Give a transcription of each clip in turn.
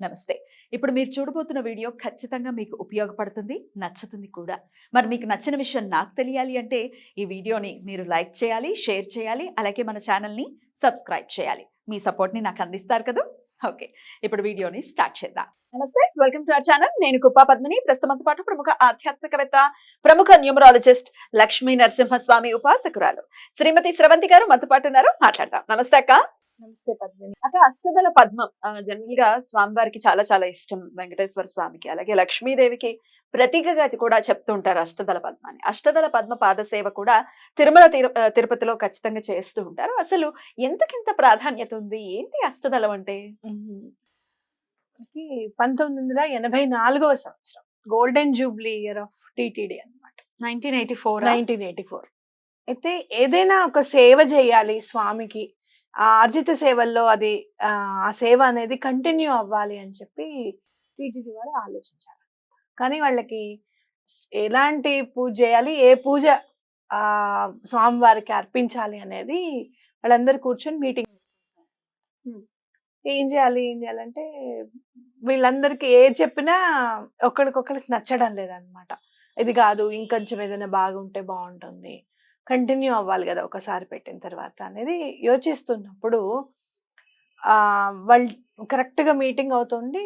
నమస్తే. ఇప్పుడు మీరు చూడబోతున్న వీడియో ఖచ్చితంగా మీకు ఉపయోగపడుతుంది, నచ్చుతుంది కూడా. మరి మీకు నచ్చిన విషయం నాకు తెలియాలి అంటే ఈ వీడియోని మీరు లైక్ చేయాలి, షేర్ చేయాలి, అలాగే మన ఛానల్‌ని సబ్స్క్రైబ్ చేయాలి. మీ సపోర్ట్‌ని నాకు అందిస్తారు కదూ! ఓకే. ఇప్పుడు వీడియోని స్టార్ట్ చేద్దాం. నమస్తే. Welcome to our channel. నేను కుప్పా పద్మిని. ప్రస్తుతంతో పాటు ప్రముఖ ఆధ్యాత్మికవేత్త, ప్రముఖ న్యూమరాలజిస్ట్ లక్ష్మీ నరసింహస్వామి ఉపాసకురాలు శ్రీమతి స్రవంతి గారు మనతో పాటు ఉన్నారు. మాట్లాడదాం. నమస్తే అక్క. నమస్తే పద్మిని. అక్క, అష్టదళ పద్మం జనరల్ గా స్వామివారికి చాలా చాలా ఇష్టం. వెంకటేశ్వర స్వామికి, అలాగే లక్ష్మీదేవికి ప్రతీకగా కూడా చెప్తూ ఉంటారు అష్టదళ పద్మాన్ని. అష్టదళ పద్మ పాద సేవ కూడా తిరుపతిలో ఖచ్చితంగా చేస్తూ ఉంటారు. అసలు ఎంతకింత ప్రాధాన్యత ఉంది? ఏంటి అష్టదళం అంటే? 1984వ సంవత్సరం golden Jubilee year of TTD అన్నమాట. 1984 అయితే ఏదైనా ఒక సేవ చేయాలి స్వామికి, ఆ ఆర్జిత సేవల్లో అది ఆ సేవ అనేది కంటిన్యూ అవ్వాలి అని చెప్పి టిటిడి వారు ఆలోచించారు. కానీ వాళ్ళకి ఎలాంటి పూజ చేయాలి, ఏ పూజ స్వామివారికి అర్పించాలి అనేది వాళ్ళందరూ కూర్చొని మీటింగ్. ఏం చేయాలంటే వీళ్ళందరికీ ఏది చెప్పినా ఒకరికొకరికి నచ్చడం లేదనమాట. ఇది కాదు, ఇంకొంచెం ఏదైనా బాగుంటే బాగుంటుంది, కంటిన్యూ అవ్వాలి కదా ఒకసారి పెట్టిన తర్వాత అనేది యోచిస్తున్నప్పుడు వాళ్ళు కరెక్ట్గా మీటింగ్ అవుతుంది.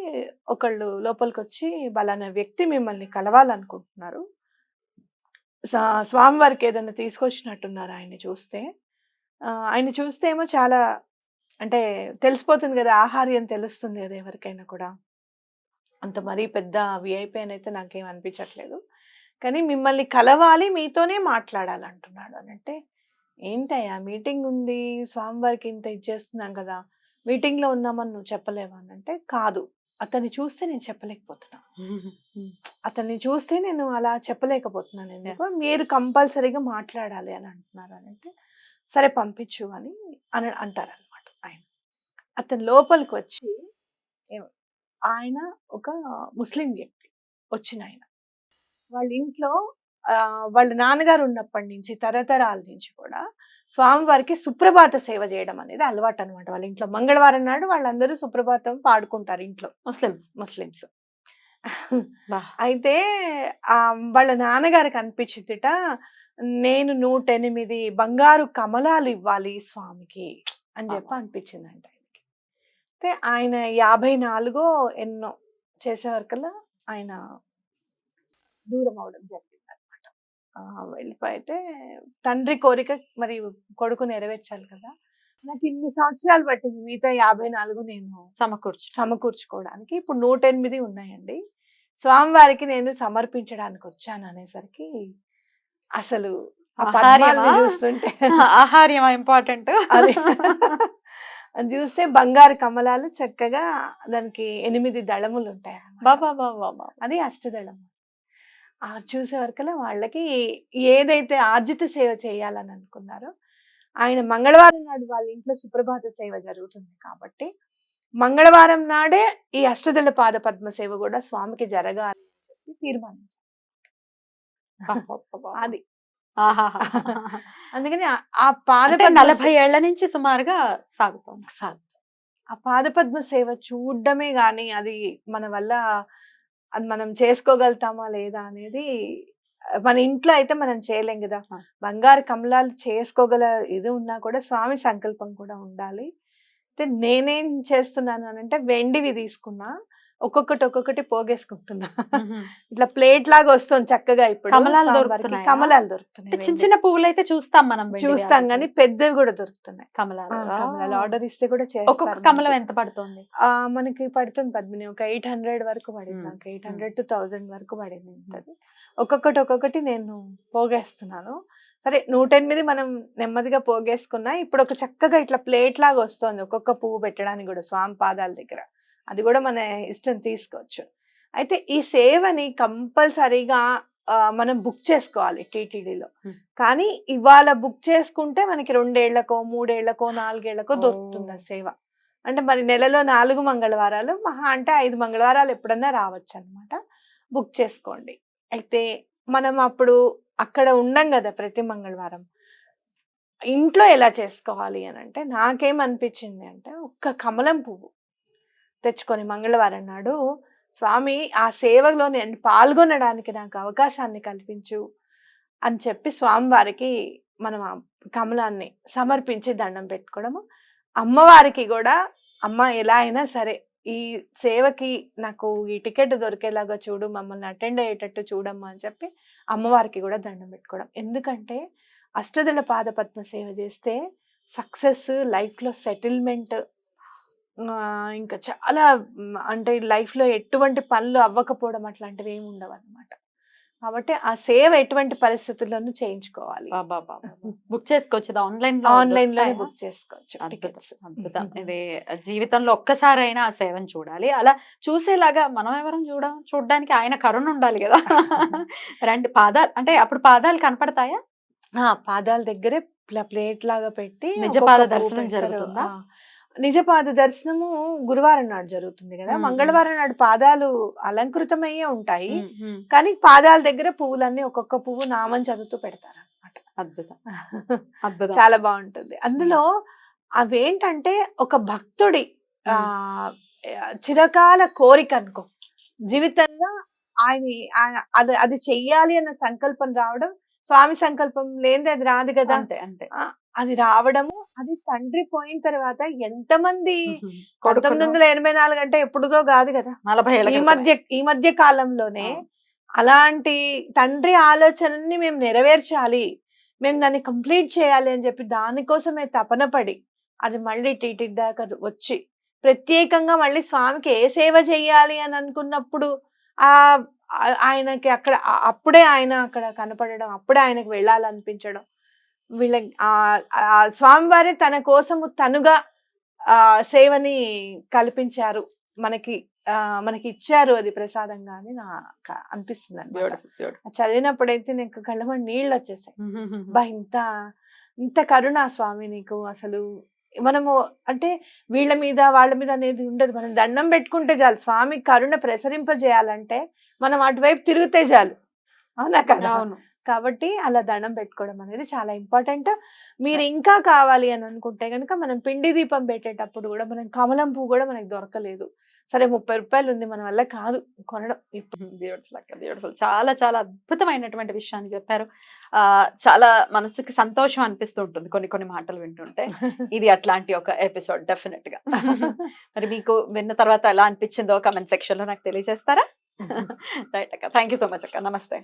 ఒకళ్ళు లోపలికి వచ్చి, వాళ్ళన్న వ్యక్తి మిమ్మల్ని కలవాలనుకుంటున్నారు, స్వామివారికి ఏదైనా తీసుకొచ్చినట్టున్నారు ఆయన్ని చూస్తే ఏమో చాలా, అంటే తెలిసిపోతుంది కదా, ఆహార్యం తెలుస్తుంది కదా ఎవరికైనా కూడా. అంత మరీ పెద్ద విఐపి అని అయితే నాకేం అనిపించట్లేదు, కానీ మిమ్మల్ని కలవాలి, మీతోనే మాట్లాడాలంటున్నాడు అని. అంటే ఏంటయ్యా, మీటింగ్ ఉంది, స్వామివారికి ఇంత ఇచ్చేస్తున్నాం కదా, మీటింగ్లో ఉన్నామని నువ్వు చెప్పలేవా అని అంటే, కాదు, అతన్ని చూస్తే నేను చెప్పలేకపోతున్నా, అతన్ని చూస్తే నేను అలా చెప్పలేకపోతున్నాను, ఎందుకు మీరు కంపల్సరీగా మాట్లాడాలి అని అంటున్నారు అని అంటే, సరే పంపించు అని అంటారనమాట. అతను లోపలికి వచ్చి, ఆయన ఒక ముస్లిం వ్యక్తి వచ్చిన ఆయన, వాళ్ళ ఇంట్లో వాళ్ళ నాన్నగారు ఉన్నప్పటి నుంచి తరతరాల నుంచి కూడా స్వామివారికి సుప్రభాత సేవ చేయడం అనేది అలవాటు అనమాట. వాళ్ళ ఇంట్లో మంగళవారం నాడు వాళ్ళందరూ సుప్రభాతం పాడుకుంటారు ఇంట్లో, ముస్లిమ్స్. అయితే వాళ్ళ నాన్నగారికి అనిపించిందిట, నేను 108 బంగారు కమలాలు ఇవ్వాలి స్వామికి అని చెప్పి అనిపించిందంట ఆయనకి. అయితే ఆయన 54 ఎన్నో చేసే వరకల్లా ఆయన దూరం అవడం జరిగింది అనమాట. వెళ్ళిపోయితే తండ్రి కోరిక మరి కొడుకు నెరవేర్చాలి కదా, నాకు ఇన్ని సంవత్సరాలు పట్టింది మిగతా 54 నేను సమకూర్చుకోవడానికి. ఇప్పుడు 108 ఉన్నాయండి, స్వామివారికి నేను సమర్పించడానికి వచ్చాను అనేసరికి అసలు ఆ పద్మాలని చూస్తుంటే ఆహార్యం ఇంపార్టెంట్. అది చూస్తే బంగారు కమలాలు చక్కగా, దానికి 8 దళములు ఉంటాయి, అది అష్టదళం. చూసే వరకల్లా వాళ్ళకి ఏదైతే ఆర్జిత సేవ చేయాలని అనుకున్నారో, ఆయన మంగళవారం నాడు వాళ్ళ ఇంట్లో సుప్రభాత సేవ జరుగుతుంది కాబట్టి మంగళవారం నాడే ఈ అష్టదళ పాద పద్మ సేవ కూడా స్వామికి జరగాలి అని చెప్పి తీర్మానించారు. అది అందుకని ఆ పాద 40 ఏళ్ల నుంచి సుమారుగా సాగుతుంది. ఆ పాదపద్మ సేవ చూడడమే గాని అది మన వల్ల, అది మనం చేసుకోగలుగుతామా లేదా అనేది, మన ఇంట్లో అయితే మనం చేయలేం కదా. బంగారు కమలాలు చేసుకోగల ఇది ఉన్నా కూడా స్వామి సంకల్పం కూడా ఉండాలి. అయితే నేనేం చేస్తున్నాను అని అంటే, వెండివి తీసుకున్నా, ఒక్కొక్కటి పోగేసుకుంటున్నా. ఇట్లా ప్లేట్ లాగా వస్తుంది చక్కగా. ఇప్పుడు కమలాలు దొరుకుతున్నాయి. చిన్న చిన్న పువ్వులు అయితే చూస్తాం కానీ పెద్దవి కూడా దొరుకుతున్నాయి. కమలాలు ఆర్డర్ ఇస్తే కూడా చేస్తారు. కమలం ఎంత పడుతుంది? మనకి పడుతుంది పద్మిని, ఒక 800 వరకు పడింది నాకు. 800 to 1000 వరకు పడింది. ఒక్కొక్కటి నేను పోగేస్తున్నాను. సరే 108 మనం నెమ్మదిగా పోగేసుకున్నా. ఇప్పుడు ఒక చక్కగా ఇట్లా ప్లేట్ లాగా వస్తుంది ఒక్కొక్క పువ్వు పెట్టడానికి కూడా స్వామి పాదాల దగ్గర. అది కూడా మన ఇష్టం తీసుకోవచ్చు. అయితే ఈ సేవని కంపల్సరీగా మనం బుక్ చేసుకోవాలి టీటీడీలో. కానీ ఇవాళ బుక్ చేసుకుంటే మనకి 2 ఏళ్లకో 3 ఏళ్లకో 4 ఏళ్లకో దొరుకుతుంది ఆ సేవ. అంటే మరి నెలలో 4 మంగళవారాలు, మహా అంటే 5 మంగళవారాలు ఎప్పుడన్నా రావచ్చు అనమాట. బుక్ చేసుకోండి. అయితే మనం అప్పుడు అక్కడ ఉండం కదా ప్రతి మంగళవారం. ఇంట్లో ఎలా చేసుకోవాలి అని అంటే, నాకేమనిపించింది అంటే, ఒక్క కమలం పువ్వు తెచ్చుకొని మంగళవారం నాడు స్వామి ఆ సేవలో నేను పాల్గొనడానికి నాకు అవకాశాన్ని కల్పించు అని చెప్పి స్వామివారికి మనం ఆ కమలాన్ని సమర్పించి దండం పెట్టుకోవడము. అమ్మవారికి కూడా అమ్మ ఎలా అయినా సరే ఈ సేవకి నాకు ఈ టికెట్ దొరికేలాగా చూడు, మమ్మల్ని అటెండ్ అయ్యేటట్టు చూడమ్మా అని చెప్పి అమ్మవారికి కూడా దండం పెట్టుకోవడం. ఎందుకంటే అష్టదళ పాద పద్మ సేవ చేస్తే సక్సెస్, లైఫ్లో సెటిల్మెంట్, ఇంకా చాలా అంటే లైఫ్లో ఎటువంటి పనులు అవ్వకపోవడం అట్లాంటివి ఏమి ఉండవు అనమాట. కాబట్టి ఆ సేవ ఎటువంటి పరిస్థితుల్లోనూ చేయించుకోవాలి. బుక్ చేసుకోవచ్చు ఆన్లైన్ ఆన్లైన్ లోనే బుక్ చేసుకోవచ్చు టికెట్స్. అద్భుతం. ఇది జీవితంలో ఒక్కసారైనా ఆ సేవను చూడాలి. అలా చూసేలాగా మనం ఎవరం చూడడానికి ఆయన కరుణ ఉండాలి కదా. రండి పాదాలు అంటే అప్పుడు పాదాలు కనపడతాయా? పాదాల దగ్గరే ప్లేట్ లాగా పెట్టి నిజపాద దర్శనం జరుగుతుందా? నిజపాద దర్శనము గురువారం నాడు జరుగుతుంది కదా. మంగళవారం నాడు పాదాలు అలంకృతమయ్యే ఉంటాయి, కానీ పాదాల దగ్గర పువ్వులన్నీ ఒక్కొక్క పువ్వు నామం చదువుతూ పెడతారు అనమాట. అద్భుతం. చాలా బాగుంటుంది. అందులో అవేంటంటే ఒక భక్తుడి చిరకాల కోరిక అనుకో, జీవితంలో అది చెయ్యాలి అన్న సంకల్పం రావడం. స్వామి సంకల్పం లేనిది అది రాదు కదా. అది రావడము, అది తండ్రి పోయిన తర్వాత ఎంతమంది 1984 అంటే ఎప్పుడుదో కాదు కదా, ఈ మధ్య కాలంలోనే అలాంటి తండ్రి ఆలోచనని మేము నెరవేర్చాలి, మేము దాన్ని కంప్లీట్ చేయాలి అని చెప్పి దానికోసమే తపన పడి అది మళ్ళీ టీటీ దాకా వచ్చి ప్రత్యేకంగా మళ్ళీ స్వామికి ఏ సేవ చెయ్యాలి అని అనుకున్నప్పుడు ఆయనకి అప్పుడే ఆయన అక్కడ కనపడడం, అప్పుడే ఆయనకు వెళ్ళాలనిపించడం, వీళ్ళ స్వామివారి తన కోసము తనుగా సేవని కల్పించారు, మనకి ఇచ్చారు అది ప్రసాదంగా అని నాకు అనిపిస్తుంది అన్నమాట. చదివినప్పుడైతే నాకు కళ్ళమని నీళ్ళు వచ్చేసాయి. బా ఇంత కరుణ స్వామి నీకు. అసలు మనము అంటే వీళ్ళ మీద వాళ్ళ మీద అనేది ఉండదు, మనం దండం పెట్టుకుంటే చాలు. స్వామి కరుణ ప్రసరింపజేయాలంటే మనం అటువైపు తిరిగితే చాలు, అవునా కదా. కాబట్టి అలా దండం పెట్టుకోవడం అనేది చాలా ఇంపార్టెంట్. మీరు ఇంకా కావాలి అని అనుకుంటే కనుక మనం పిండి దీపం పెట్టేటప్పుడు కూడా మనం కమలం పువ్వు కూడా మనకి దొరకలేదు, సరే 30 రూపాయలు ఉంది, మన వల్ల కాదు కొనడం. బ్యూటిఫుల్. చాలా చాలా అద్భుతమైనటువంటి విషయాన్ని చెప్పారు. చాలా మనసుకి సంతోషం అనిపిస్తూ ఉంటుంది కొన్ని మాటలు వింటుంటే. ఇది అట్లాంటి ఒక ఎపిసోడ్ డెఫినెట్ గా. మరి మీకు విన్న తర్వాత ఎలా అనిపించిందో కమెంట్ సెక్షన్ లో నాకు తెలియజేస్తారా? రైట్ అక్క, థ్యాంక్ యూ సో మచ్ అక్క. నమస్తే.